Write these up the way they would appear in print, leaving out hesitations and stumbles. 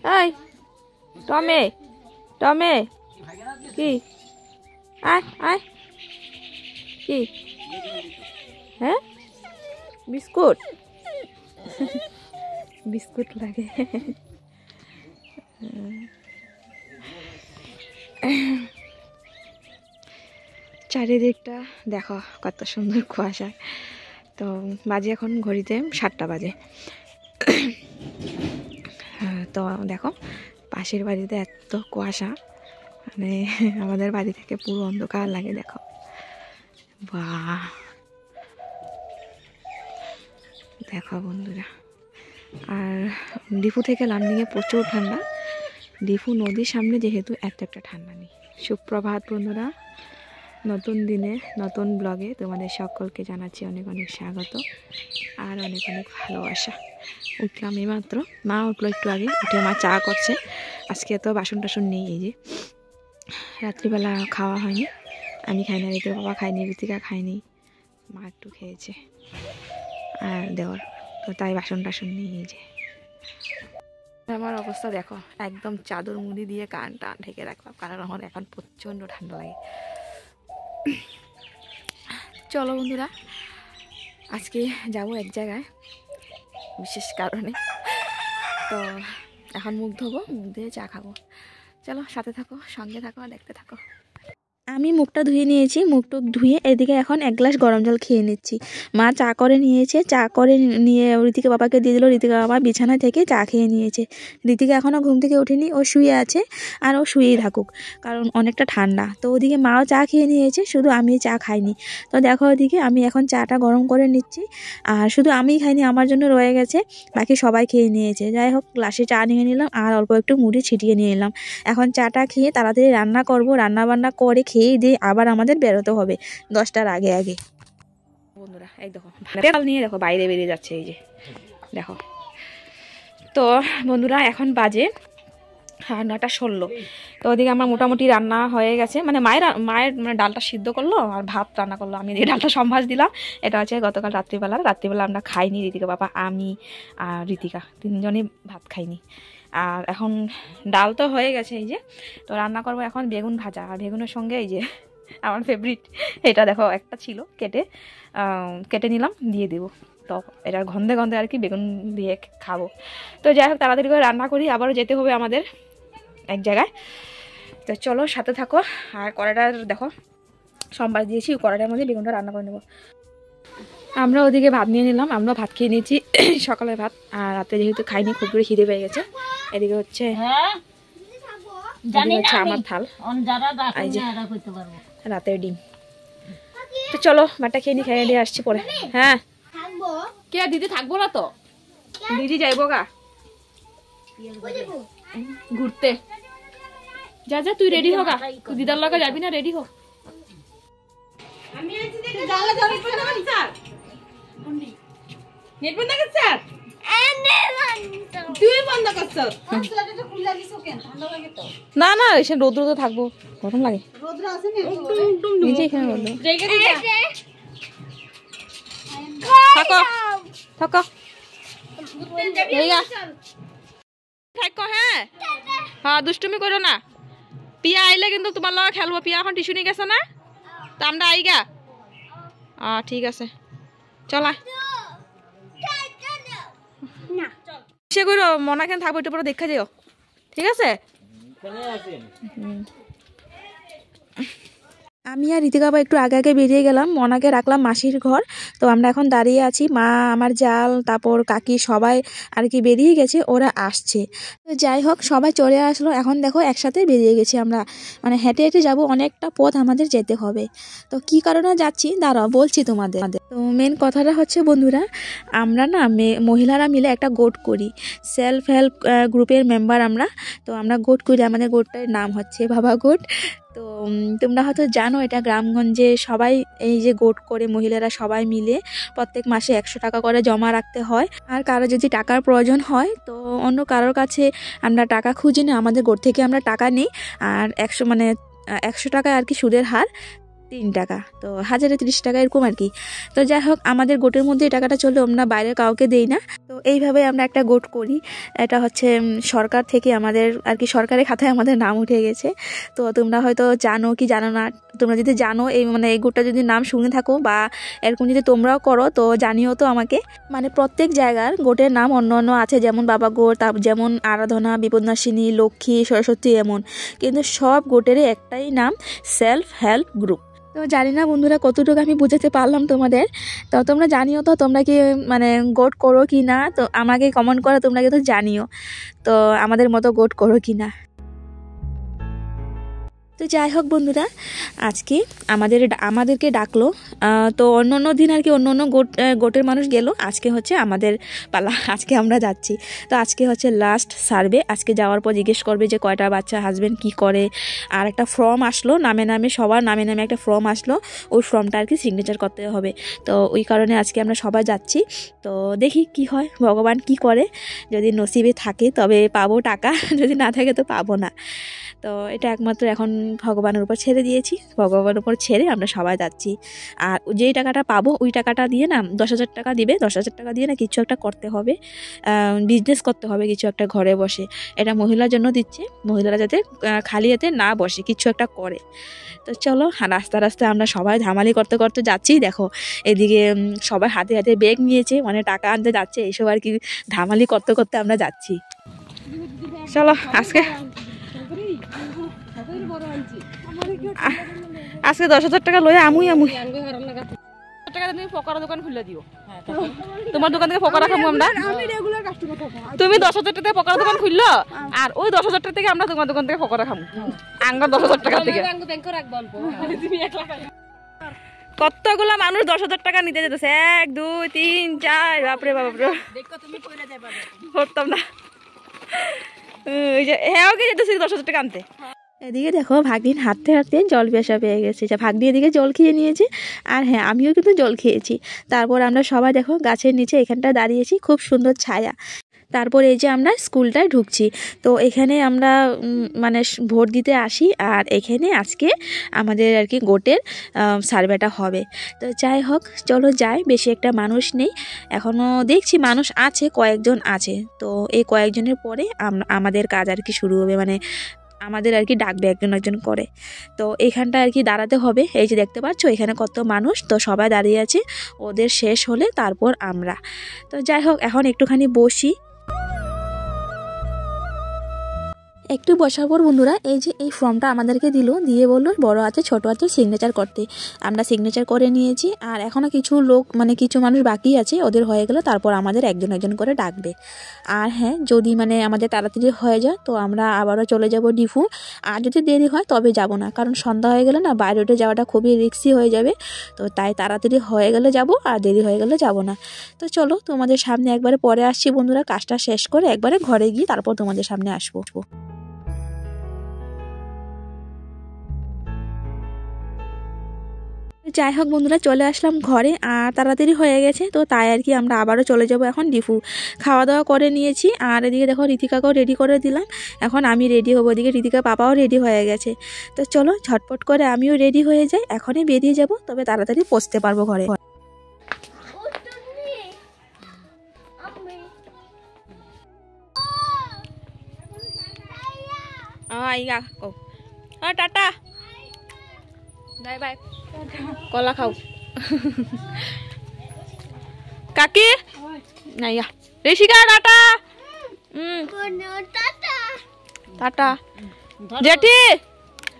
এই টমে টমে কি আয় আয় কি হ্যাঁ বিস্কুট বিস্কুট লাগে চারিদিকটা দেখো কত সুন্দর কুয়াশা। তো বাজে এখন ঘড়িতে 7টা বাজে। তো দেখো পাশের বাড়িতে এত কুয়াশা, মানে আমাদের বাড়ি থেকে পুরো অন্ধকার লাগে। দেখো বাহ, দেখো বন্ধুরা। আর ডিফু থেকে লামডিংয়ে প্রচুর ঠান্ডা। ডিফু নদীর সামনে যেহেতু একটা ঠান্ডা নেই। সুপ্রভাত বন্ধুরা, নতুন দিনে নতুন ব্লগে তোমাদের সকলকে জানাচ্ছি অনেক অনেক স্বাগত আর অনেক অনেক ভালোবাসা। উঠলাম এইমাত্র, মা উঠলো একটু আগে, উঠে মা চা করছে। আজকে তো বাসন টাসন নেই, এই যে রাত্রিবেলা খাওয়া হয়নি, আমি খাইনি, ঋতুর বাবা খাইনি, ঋতিকা খাইনি, মা একটু খেয়েছে আর দেওয়ার, তো তাই বাসন টাসন নেই। এই যে আমার অবস্থা দেখো, একদম চাদর মুড়ি দিয়ে কান টান ঢেকে রাখলাম, কারণ আমার এখন প্রচণ্ড ঠান্ডা লাগে। চলো বন্ধুরা, আজকে যাব এক জায়গায় বিশেষ কারণে। তো এখন মুখ ধোবো, মুখ ধুয়ে চা খাবো। চলো সাথে থাকো, সঙ্গে থাকো, দেখতে থাকো। আমি মুখটা ধুয়ে নিয়েছি, মুখটুক ধুয়ে এদিকে এখন 1 গ্লাস গরম জল খেয়ে নিচ্ছি। মা চা করে নিয়েছে, চা করে নিয়ে ঋতিকা বাবাকে দিয়ে দিল। ঋতিকা বাবা বিছানা থেকে চা খেয়ে নিয়েছে। ঋতিকা এখনও ঘুম থেকে ওঠেনি, ও শুয়ে আছে, আর ও শুয়েই থাকুক, কারণ অনেকটা ঠান্ডা। তো ওদিকে মাও চা খেয়ে নিয়েছে, শুধু আমি চা খাইনি। তো দেখো ওদিকে আমি এখন চাটা গরম করে নিচ্ছি, আর শুধু আমিই খাইনি, আমার জন্য রয়ে গেছে, বাকি সবাই খেয়ে নিয়েছে। যাই হোক, গ্লাসে চা নিয়ে নিলাম আর অল্প একটু মুড়ি ছিটিয়ে নিয়ে নিলাম। এখন চাটা খেয়ে তাড়াতাড়ি রান্না করব, রান্না বান্না করে খেয়ে দিয়ে আবার আমাদের বেরোতে হবে 10টার আগে আগে। বন্ধুরা এই দেখো তেল নিয়ে দেখো বাইরে বেরিয়ে যাচ্ছে, এই যে দেখো। তো বন্ধুরা এখন বাজে 9:16। তো ওদিকে আমার মোটামুটি রান্না হয়ে গেছে, মানে মায়ের মানে ডালটা সিদ্ধ করলো আর ভাত রান্না করলো, আমি এই ডালটা সম্ভাস দিলাম। এটা হচ্ছে গতকাল রাত্রিবেলা আমরা খাইনি, ঋতিকা বাবা, আমি আর ঋতিকা 3জনই ভাত খাইনি। আর এখন ডাল তো হয়ে গেছে, এই যে। তো রান্না করবো এখন বেগুন ভাজা, আর বেগুনের সঙ্গে এই যে আমার ফেভারিট এটা দেখো, একটা ছিল কেটে নিলাম, দিয়ে দেবো। তো এটা গন্ধে গন্ধে আর কি বেগুন দিয়ে খাবো। তো যাই হোক, তাড়াতাড়ি করে রান্না করি, আবারও যেতে হবে আমাদের এক জায়গায়। তো চলো সাথে থাকো। আর কড়াইটার দেখো সম্বাস দিয়েছি, কড়াইটার মধ্যে বেগুনটা রান্না করে নেবো। আমরা ওদিকে ভাত নিয়ে নিলাম, আমরা ভাত খেয়ে নিয়েছি, সকালের ভাত। আর রাতে যেহেতু খাইনি, খুব করে খিদে পেয়ে গেছে। এদিকে হচ্ছে আমার থাল, রাতের ডিম। তো চলো ভাতটা খেয়ে নি, খেয়ে দিয়ে আসছি পরে। হ্যাঁ কে দিদি থাকবো না, তো দিদি যাইবো গা ঘুরতে। যা যা তুই রেডি হোগা, তুই দিদার লগে যাবি না, রেডি হো। না না রোদ্র তো থাকবো, গরম লাগে, নিজে এখানে থাকো থাকো। হ্যাঁ হ্যাঁ, দুষ্টুমি করো না। পিয়া আইলে কিন্তু তোমার লগে খেলবো। পিয়া এখন টিউশনি গেছে না, তো আমরা আইগা। ঠিক আছে, চলা সে করো, মনা কেন থাকবো, একটু পরে দেখা যেও, ঠিক আছে। আমি আর ঋতিকা বাবা একটু আগে আগে বেরিয়ে গেলাম, মনাকে রাখলাম মাসির ঘর। তো আমরা এখন দাঁড়িয়ে আছি, মা, আমার জাল, তারপর কাকি সবাই আর কি বেরিয়ে গেছে, ওরা আসছে। তো যাই হোক, সবাই চলে আসলো। এখন দেখো একসাথে বেরিয়ে গেছি আমরা, মানে হেঁটে হেঁটে যাব, অনেকটা পথ আমাদের যেতে হবে। তো কি কারণে যাচ্ছি দাঁড়াও বলছি তোমাদের। তো মেন কথাটা হচ্ছে বন্ধুরা, আমরা না মহিলারা মিলে একটা গোট করি, সেলফ হেল্প গ্রুপের মেম্বার আমরা। তো আমরা গোট করি, আমাদের গোটটার নাম হচ্ছে বাবা গোট। তো তোমরা হয়তো জানো, এটা গ্রামগঞ্জে সবাই এই যে গোট করে মহিলারা সবাই মিলে প্রত্যেক মাসে 100 টাকা করে জমা রাখতে হয়। আর কারো যদি টাকার প্রয়োজন হয়, তো অন্য কারোর কাছে আমরা টাকা খুঁজি না, আমাদের গোট থেকে আমরা টাকা নিই। আর 100 টাকা আর কি সুদের হার। 3 টাকা, তো 1030 টাকা এরকম আর কি। তো যাই হোক, আমাদের গোটের মধ্যে এই টাকাটা চলে, আমরা বাইরে কাউকে দেই না। তো এইভাবে আমরা একটা গোট করি। এটা হচ্ছে সরকার থেকে আমাদের আর কি, সরকারি খাতায় আমাদের নাম উঠে গেছে। তো তোমরা হয়তো জানো কি জানো না, তোমরা যদি জানো এই মানে এই গোটটা যদি নাম শুনে থাকো বা এরকম যদি তোমরাও করো তো জানিও তো আমাকে। মানে প্রত্যেক জায়গার গোটের নাম অন্য অন্য আছে, যেমন বাবা গোট, যেমন আরাধনা, বিপদনাশিনী, লক্ষ্মী, সরস্বতী এমন, কিন্তু সব গোটেরই একটাই নাম, সেলফ হেল্প গ্রুপ। তো জানি না বন্ধুরা কতটুকু আমি বুঝাতে পারলাম তোমাদের। তো তোমরা জানিও তো তোমরা কি মানে গোট করো কি না, তো আমাকে কমেন্ট করো, তোমরা কিন্তু জানিও তো আমাদের মতো গোট করো কি না। তো যাই হোক বন্ধুরা, আজকে আমাদেরকে ডাকলো। তো অন্য অন্য দিন আর কি অন্য অন্য গোটের মানুষ গেল, আজকে হচ্ছে আমাদের পালা, আজকে আমরা যাচ্ছি। তো আজকে হচ্ছে লাস্ট সার্ভে। আজকে যাওয়ার পর জিজ্ঞেস করবে যে কয়টা বাচ্চা, হাজবেন্ড কি করে। আর একটা ফর্ম আসলো, নামে নামে সবার নামে নামে একটা ফর্ম আসলো, ওই ফর্মটা আর কি সিগনেচার করতে হবে। তো ওই কারণে আজকে আমরা সবাই যাচ্ছি। তো দেখি কি হয়, ভগবান কি করে, যদি নসিবে থাকে তবে পাবো টাকা, যদি না থাকে তো পাবো না। তো এটা একমাত্র এখন ভগবানের উপর ছেড়ে দিয়েছি, ভগবানের উপর ছেড়ে আমরা সবাই যাচ্ছি। আর যেই টাকাটা পাবো ওই টাকাটা দিয়ে না 10,000 টাকা দিবে, 10,000 টাকা দিয়ে না কিছু একটা করতে হবে, বিজনেস করতে হবে কিছু একটা ঘরে বসে। এটা মহিলার জন্য দিচ্ছে, মহিলারা যাতে খালি হাতে না বসে, কিছু একটা করে। তো চলো, রাস্তা রাস্তায় আমরা সবাই ধামালি করতে করতে যাচ্ছি। দেখো এদিকে সবাই হাতে হাতে ব্যাগ নিয়েছে, মানে টাকা আনতে যাচ্ছে, এইসব আর কি ধামালি করতে করতে আমরা যাচ্ছি। চলো আজকে 10,000 টাকা লয়ে আমুই টাকা তুমি পকোড়া দোকান খুলে দিও, তোমার দোকান থেকে পকোড়া খাবো আমরা। তুমি 10,000 টাকা পকোড়া দোকান খুললো, আর ওই 10,000 টাকা থেকে আমরা তোমার দোকান থেকে পকোড়া খাবো। আঙ্গার 10,000 টাকা থেকে কতগুলা মানুষ 10,000 টাকা নিতে যেতেছে, 1 2 3 4, বাপরে বাপরে হতাম না। হ্যাঁ কি যেতেছি 10,000 টাকা আনতে। এদিকে দেখো ভাগ্নিন হাঁটতে হাঁটতে জল পেশা পেয়ে গেছে, ভাগ্নি এদিকে জল খেয়ে নিয়েছে, আর হ্যাঁ আমিও কিন্তু জল খেয়েছি। তারপর আমরা সবাই দেখো গাছের নিচে এখানটা দাঁড়িয়েছি, খুব সুন্দর ছায়া। তারপর এই যে আমরা স্কুলটায় ঢুকছি। তো এখানে আমরা মানে ভোট দিতে আসি, আর এখানে আজকে আমাদের আর কি গোটের সার্ভেটা হবে। তো যাই হোক চলো যাই, বেশি একটা মানুষ নেই এখনও, দেখছি মানুষ আছে, কয়েকজন আছে। তো এই কয়েকজনের পরে আমাদের কাজ আর কি শুরু হবে, মানে আমাদের আর কি ডাকবে একজন একজন করে। তো এখানটা আর কি দাঁড়াতে হবে, এই যে দেখতে পাচ্ছ এখানে কত মানুষ, তো সবাই দাঁড়িয়ে আছে, ওদের শেষ হলে তারপর আমরা। তো যাই হোক এখন একটুখানি বসি। একটু বসার পর বন্ধুরা এই যে এই ফর্মটা আমাদেরকে দিল, দিয়ে বললো বড় হাতে ছোট হাতে সিগনেচার করতে। আমরা সিগনেচার করে নিয়েছি, আর এখনও কিছু লোক মানে কিছু মানুষ বাকি আছে, ওদের হয়ে গেলে তারপর আমাদের একজন একজন করে ডাকবে। আর হ্যাঁ যদি মানে আমাদের তাড়াতাড়ি হয়ে যায় তো আমরা আবারও চলে যাব ডিফু, আর যদি দেরি হয় তবে যাব না, কারণ সন্ধ্যা হয়ে গেলে না বাইরে উঠে যাওয়াটা খুবই রিস্কি হয়ে যাবে। তো তাই তাড়াতাড়ি হয়ে গেলে যাব, আর দেরি হয়ে গেলে যাব না। তো চলো তোমাদের সামনে একবারে পরে আসছি বন্ধুরা, কাজটা শেষ করে একবারে ঘরে গিয়ে তারপর তোমাদের সামনে আসবো। যাই হোক বন্ধুরা চলে আসলাম ঘরে, আর তাড়াতাড়ি হয়ে গেছে, তো তাই আর কি আমরা আবারও চলে যাব এখন ডিফু। খাওয়া দাওয়া করে নিয়েছি, আর এদিকে দেখো ঋতিকাকেও রেডি করে দিলাম, এখন আমি রেডি হবো, এদিকে ঋতিকা পাপাও রেডি হয়ে গেছে। তো চলো ঝটপট করে আমিও রেডি হয়ে যাই, এখনই বেরিয়ে যাব, তবে তাড়াতাড়ি পৌঁছতে পারবো ঘরে। টাটা বাই বাই, কলা খাও কাকি নাইয়া ঋষিকা টাটা। টাটা জেঠি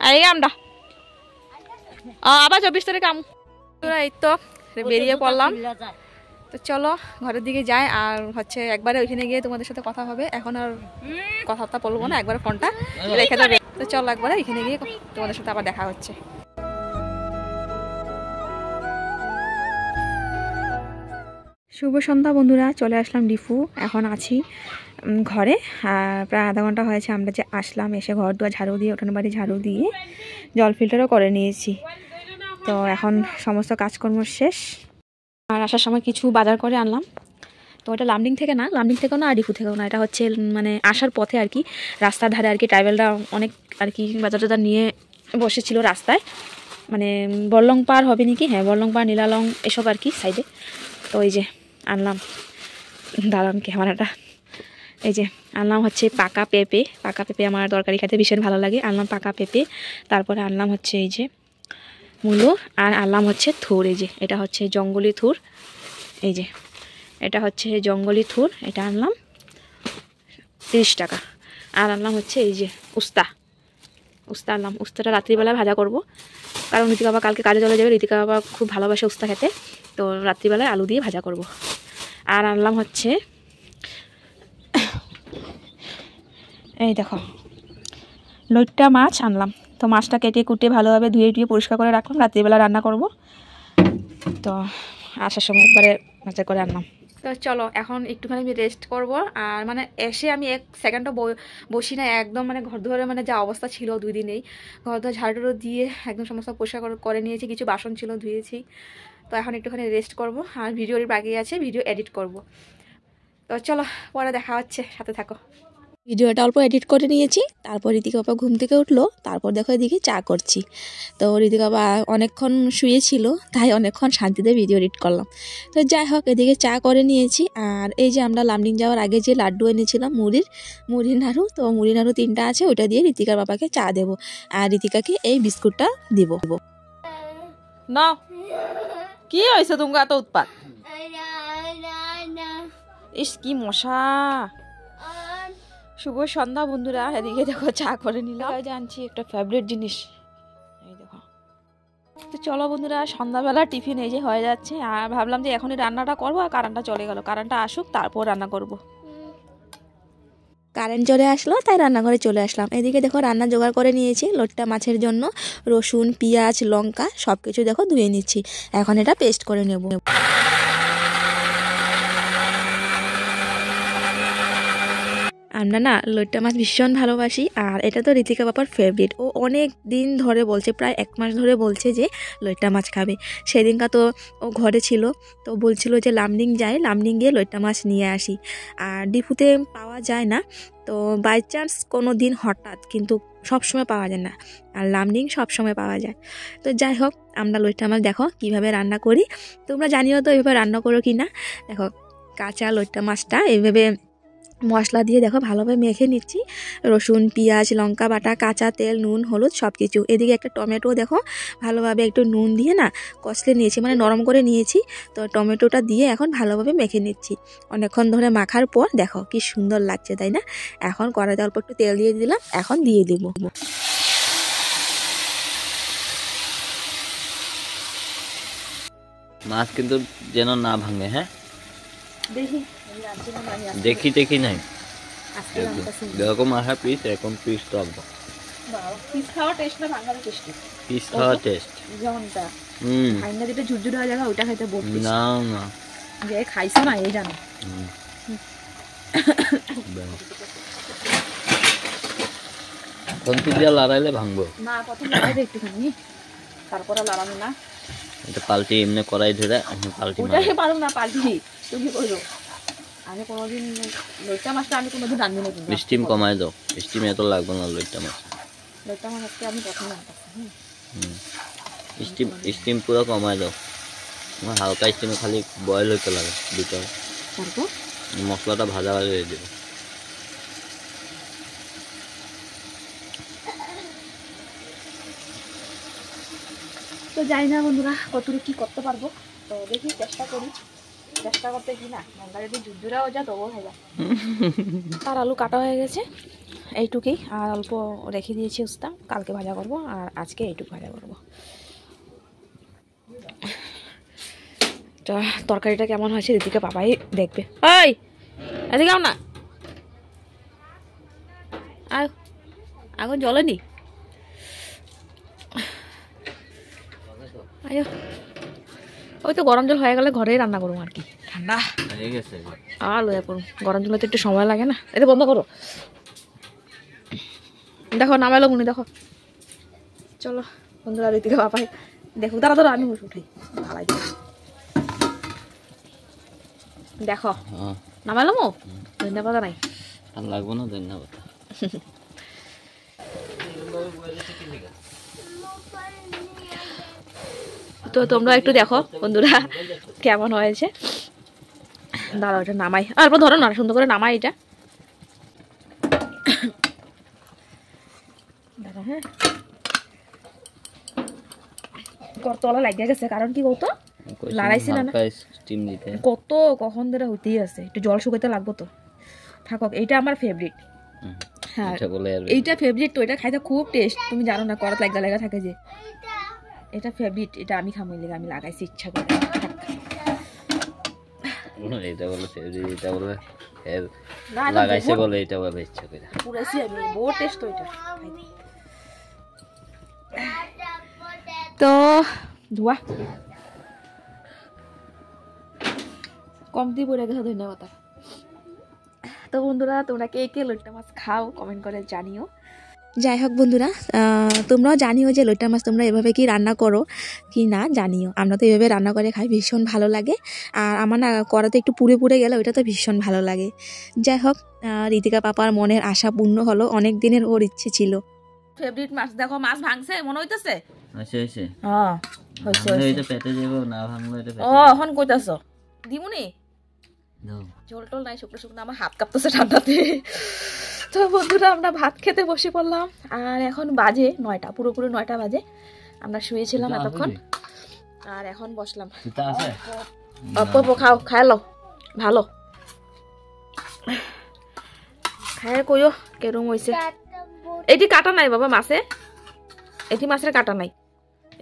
আইগা আমরা আবার 24 তারিখে এই তো বেরিয়ে পড়লাম। তো চলো ঘরের দিকে যাই, আর হচ্ছে একবারে ওইখানে গিয়ে তোমাদের সাথে কথা হবে, এখন আর কথাটা বলবো না, একবারে ফোনটা রেখে দেবে। তো চলো একবারে এখানে গিয়ে তোমাদের সাথে আবার দেখা হচ্ছে। শুভ সন্ধ্যা বন্ধুরা, চলে আসলাম ডিফু, এখন আছি ঘরে। প্রায় আধা ঘন্টা হয়েছে আমরা যে আসলাম, এসে ঘর দুয়ার ঝাড়ু দিয়ে উঠোন বাড়ি ঝাড়ু দিয়ে জল ফিল্টারও করে নিয়েছি। তো এখন সমস্ত কাজকর্ম শেষ, আর আসার সময় কিছু বাজার করে আনলাম। তো এটা লামডিং থেকে না, লামডিং থেকেও না, আর ডিফু থেকেও না, এটা হচ্ছে মানে আসার পথে আর কি, রাস্তার ধারে আর কি ট্রাইবেলরা অনেক আর কি বাজার টাজার নিয়ে বসেছিল রাস্তায়, মানে বরলং পার হবে নাকি, হ্যাঁ বরলং পার নীলালং এসব আর কি সাইডে। তো এই যে আনলাম, দাঁড়ান ক্যামেরাটা, এই যে আনলাম হচ্ছে পাকা পেঁপে। পাকা পেঁপে আমার তরকারি খেতে ভীষণ ভালো লাগে। আনলাম পাকা পেঁপে, তারপরে আনলাম হচ্ছে এই যে মূলো, আর আনলাম হচ্ছে থুর। এই যে এটা হচ্ছে জঙ্গলি থুর, এই যে এটা হচ্ছে জঙ্গলি থুর, এটা আনলাম 30 টাকা। আর আনলাম হচ্ছে এই যে উস্তা আনলাম। উস্তাটা রাত্রিবেলা ভাজা করব, কারণ ঋতিকা বাবা কালকে কাজে চলে যাবে। ঋতিকা বাবা খুব ভালোবাসে উস্তা খেতে, তো রাত্রিবেলায় আলু দিয়ে ভাজা করব। আর আনলাম হচ্ছে এই দেখো লইট্টা মাছ আনলাম। তো মাছটা কেটে কুটে ভালোভাবে ধুয়ে টুয়ে পরিষ্কার করে রাখলাম, রাত্রিবেলা রান্না করব। তো আসার সময় একবারে ভাজা করে আনলাম। তো চলো এখন একটুখানি আমি রেস্ট করব। আর মানে এসে আমি 1 সেকেন্ডও বসি না, একদম মানে ঘর ধরে মানে যা অবস্থা ছিল 2 দিনেই, ঘর ধরে ঝাড়ু দিয়ে একদম সমস্ত পরিষ্কার করে নিয়েছি, কিছু বাসন ছিল ধুয়েছি। তো এখন একটুখানি রেস্ট করব, আর ভিডিওর বাকি আছে, ভিডিও এডিট করব। তো চলো পরে দেখা হচ্ছে, সাথে থাকো। ভিডিওটা অল্প এডিট করে নিয়েছি, তারপর ঋতিকা বাবা ঘুম থেকে উঠলো, তারপর দেখো এদিকে চা করছি। তো ঋতিকা বাবা অনেকক্ষণ শুয়েছিল, তাই অনেকক্ষণ শান্তিতে ভিডিও এডিট করলাম। তো যাই হোক এদিকে চা করে নিয়েছি। আর এই যে আমরা লামডিং যাওয়ার আগে যে লাড্ডু এনেছিলাম মুড়ির নাড়ু, তো মুড়ি নাড়ু 3টা আছে, ওইটা দিয়ে ঋতিকার বাবাকে চা দেবো, আর ঋতিকাকে এই বিস্কুটটা দিব। না কি হয়েছে তোমার এত উৎপাত? ইস কি মশা। শুভ সন্ধ্যা বন্ধুরা, এদিকে দেখো চা করে নিলাম, জানছি একটা ফেভারিট জিনিস, এই দেখো। তো চলো বন্ধুরা, সন্ধ্যাবেলা টিফিন এই যে হয়ে যাচ্ছে। আর ভাবলাম যে এখনই রান্নাটা করবো, আর কারেন্টটা চলে গেল, কারেন্টটা আসুক তারপর রান্না করব। কারেন্ট চলে আসলো, তাই রান্নাঘরে চলে আসলাম। এদিকে দেখো রান্না জোগাড় করে নিয়েছি লইট্টা মাছের জন্য। রসুন, পেঁয়াজ, লঙ্কা সব কিছু দেখো ধুয়ে নিচ্ছি, এখন এটা পেস্ট করে নেব। আমরা না লইট্টা মাছ ভীষণ ভালোবাসি, আর এটা তো ঋতিকা বাবার ফেভারিট। ও অনেক দিন ধরে বলছে, প্রায় 1 মাস ধরে বলছে যে লইট্টা মাছ খাবে। সেদিনকা তো ও ঘরে ছিল, তো বলছিল যে লামডিং যায়, লামডিং গিয়ে লইট্টা মাছ নিয়ে আসি। আর ডিপুতে পাওয়া যায় না, তো বাই চান্স কোনো দিন হঠাৎ, কিন্তু সব সময় পাওয়া যায় না। আর লামডিং সব সময় পাওয়া যায়। তো যাই হোক আমরা লইট্টা মাছ দেখো কিভাবে রান্না করি, তোমরা জানিও তো এইভাবে রান্না করো কি না। দেখো কাঁচা লইট্টা মাছটা এইভাবে মশলা দিয়ে দেখো ভালোভাবে মেখে নিচ্ছি। রসুন, পেঁয়াজ, লঙ্কা বাটা, কাঁচা তেল, নুন, হলুদ সব কিছু। এদিকে একটা টমেটো দেখো ভালোভাবে একটু নুন দিয়ে না কষলে নিয়েছি, মানে নরম করে নিয়েছি। তো টমেটোটা দিয়ে এখন ভালোভাবে মেখে নিচ্ছি। অনেকক্ষণ ধরে মাখার পর দেখো কি সুন্দর লাগছে, তাই না? এখন কড়াইতে অল্প একটু তেল দিয়ে দিলাম, এখন দিয়ে দিব। মাছ কিন্তু যেন না ভাঙে। হ্যাঁ দেখি দেখি নাই এরকম আসা পিস, এরকম পিস রাখবো। পিস খাওয়া টেস্ট না ভাঙার টেস্ট? পিস খাওয়া টেস্ট। যেমনটা ভাঙা যেটা ঝুরঝুরে হয়ে যাবে ওইটা খাইতে বহুত টেস্ট। না না যে খাইছো না এই জানো। খন্তি দিয়ে লড়াইলে ভাঙবো না, প্রথম লড়াইতে একটুখানি, তারপরে লড়ানো না। এটা পাল্টি এমনি করাই ধরে পাল্টি ওটাকে পারো না পাল্টি, তুমি করো। আমি কোনোদিন লইট্টা মাছটা আমি কোনোদিন রান্ধি না, কিন্তু স্টিম কমাই দাও, স্টিম এত লাগবে না লইট্টা মাছ। লইট্টা মাছ আজকে আমি প্রথম রান্না। স্টিম পুরো কমাই দাও, হালকা স্টিমে খালি বয়েল হইতে লাগে ভিতরে, তারপর মশলাটা ভাজা ভাজা হয়ে যাবে। তো যাই না বন্ধুরা কতটুকু কি করতে পারবো, তো দেখি চেষ্টা করি। চেষ্টা করতে কি না গঙ্গা যদি ঝুরঝুরাও যা তবুও হয়ে যায়। তার আলু কাটা হয়ে গেছে এইটুকুই, আর অল্প রেখে দিয়েছি উস্তা, কালকে ভাজা করব, আর আজকে এইটুকু ভাজা করব। তো তরকারিটা কেমন হয়েছে ঋতিকা বাবাই দেখবে। ওই এদিকে না, আর আগুন জ্বলেনি। আয়ো ওই তো গরম জল হয়ে গেলে ঘরেই রান্না করবো আর কি, ঠান্ডা হয়ে গেছে। আর লয়া করুন, গরম জলে তো একটু সময় লাগে না। এটা বন্ধ করো, দেখো নামাইলো মুনি দেখো। চলো বন্ধুরা ঋতিকা বাবাই দেখো, তারা ধরো আমি বসে উঠাই ভালাই দিই। দেখো নামাইলো মো, ধন্যবাদ নাই আর লাগবো না ধন্যবাদ। তো তোমরা একটু দেখো বন্ধুরা কেমন হয়েছে। দাঁড়াও এটা নামাই, অল্প ধরো না, সুন্দর করে নামাই এটা। দাঁড়াও হ্যাঁ, তলা লাগিয়ে গেছে, কারণ কি বলতো লড়াইছি না কত কখন ধরে হইতেই আছে, একটু জল শুকাইতে লাগবো তো। থাকক, এইটা আমার ফেভারিট। হ্যাঁ এইটা ফেভারিট, তো এটা খাইতে খুব টেস্ট, তুমি জানো না, করাত লাগা লাগা থাকে যে, এটা ফেভারিট, এটা আমি খামই লেগে আমি লাগাইছি ইচ্ছা করে। এটা বলে ফেভারিট, এটা বলে লাগাইছে বলে এটা বলে ইচ্ছা করে পুরাইছি আমি, বহুত টেস্ট তো এটা। তো ধোয়া কমতি পড়ে গেছে, ধন্যবাদ। তো বন্ধুরা তোমরা কে কে লইট্টা মাছ খাও কমেন্ট করে জানিও। যাই হোক বন্ধুরা, তোমরাও জানিও যে লইট্টা মাছ তোমরা এভাবে কি রান্না করো কি না জানিও। আমরা তো এভাবে রান্না করে খাই, ভীষণ ভালো লাগে। আর আমার না করাতে একটু পুড়ে পুড়ে গেলে ওইটা তো ভীষণ ভালো লাগে। যাই হোক, ঋতিকা পাপার মনের আশা পূর্ণ হলো, অনেক দিনের ওর ইচ্ছে ছিল। ফেভারিট মাছ দেখো, মাছ ভাঙছে মনে হইতেছে। আচ্ছা আচ্ছা হ্যাঁ হইছে হইছে, এটা পেটে যাবে না, ভাঙলো এটা পেটে। ও এখন কইতাছো দিমুনি ঝোল টোল নাই, শুকনো শুকনো, আমার হাত কাঁপতেছে ঠান্ডাতে। তো বন্ধুরা আমরা ভাত খেতে বসে পড়লাম, আর এখন বাজে 9টা, পুরোপুরি 9টা বাজে। আমরা শুয়েছিলাম এতক্ষণ, আর এখন বসলাম। অল্প খাও, খাইলো ভালো খায় কইও কেরম হয়েছে। এটি কাটা নাই বাবা মাছে, এটি মাছের কাটা নাই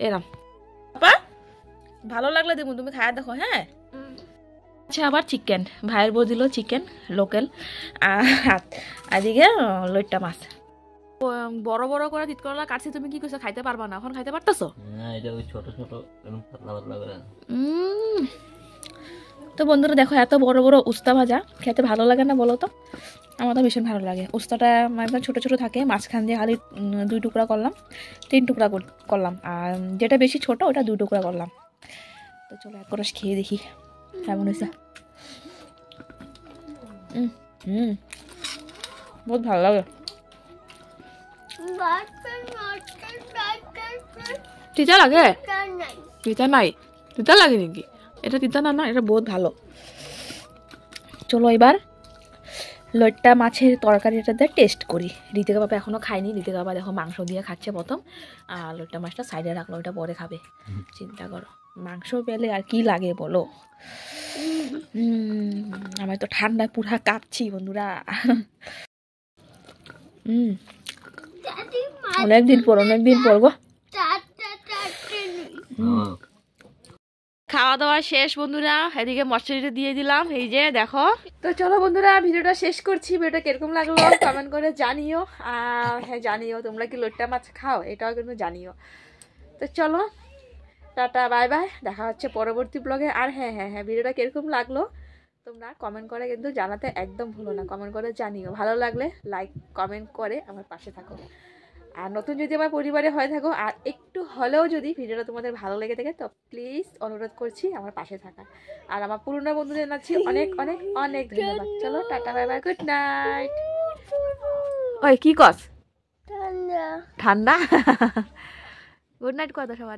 এরম। বাবা ভালো লাগলে দেবো, তুমি খায় দেখো হ্যাঁ। আচ্ছা আবার চিকেন, ভাইয়ের বউ দিল চিকেন লোকাল, আর এদিকে লইট্টা মাছ। বড় বড় করে তিতকলা কাটছি, তুমি কি কইছো খাইতে পারবা না, এখন খাইতে পারতেছো না? এটা ওই ছোট ছোট এরকম পাতলা পাতলা করে। তো বন্ধুরা দেখো, এত বড় বড় উস্তা ভাজা খেতে ভালো লাগে না বলো তো? আমার তো ভীষণ ভালো লাগে। উস্তাটা একদম ছোটো ছোটো থাকে, মাঝখান দিয়ে খালি 2 টুকরা করলাম, 3 টুকরা করলাম, আর যেটা বেশি ছোট ওটা 2 টুকরা করলাম। তো চলো এক রস খেয়ে দেখি কেমন হয়েছে। বহুত ভালো লাগে। তিতা লাগে? তিতা নাই, তিতা লাগে নাকি? এটা তিতা না, না এটা বহুত ভালো। চলো এবার লইট্টা মাছের তরকারিটাতে টেস্ট করি। ঋতিকা বাবা এখনো খায়নি, ঋতিকা বাবা দেখো মাংস দিয়ে খাচ্ছে প্রথম, আর লইট্টা মাছটা সাইডে রাখলো, ওইটা পরে খাবে। চিন্তা করো, মাংস পেলে আর কি লাগে বলো। আমি তো ঠান্ডায় পুরা কাঁপছি বন্ধুরা। অনেকদিন পর গো। খাওয়া দাওয়া শেষ বন্ধুরা, এদিকে মশলাটা দিয়ে দিলাম, এই যে দেখো। তো চলো বন্ধুরা ভিডিওটা শেষ করছি। ভিডিওটা কিরকম লাগলো কমেন্ট করে জানিও, আর হ্যাঁ জানিও তোমরা কি লইট্টা মাছ খাও, এটাও কিন্তু জানিও। তো চলো টাটা বাই বাই, দেখা হচ্ছে পরবর্তী ব্লগে। আর হ্যাঁ হ্যাঁ হ্যাঁ ভিডিওটা কিরকম লাগলো তোমরা কমেন্ট করে কিন্তু জানাতে একদম ভুলো না, কমেন্ট করে জানিও। ভালো লাগলে লাইক কমেন্ট করে আমার পাশে থাকো, আর নতুন যদি আমার পরিবারে হয়ে থাকো, আর একটু হলেও যদি ভিডিওটা তোমাদের ভালো লেগে থাকে, তো প্লিজ অনুরোধ করছি আমার পাশে থাকা। আর আমার পুরনো বন্ধুদের জানাচ্ছি অনেক অনেক অনেক ধন্যবাদ। চলো tata bye bye, good night. ওই কি কস? ঠান্ডা। গুড নাইট কত সবাই,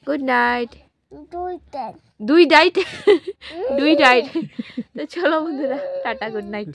গুড নাইট। 2 ডাইট। তো চলো বন্ধুরা টাটা, গুড নাইট।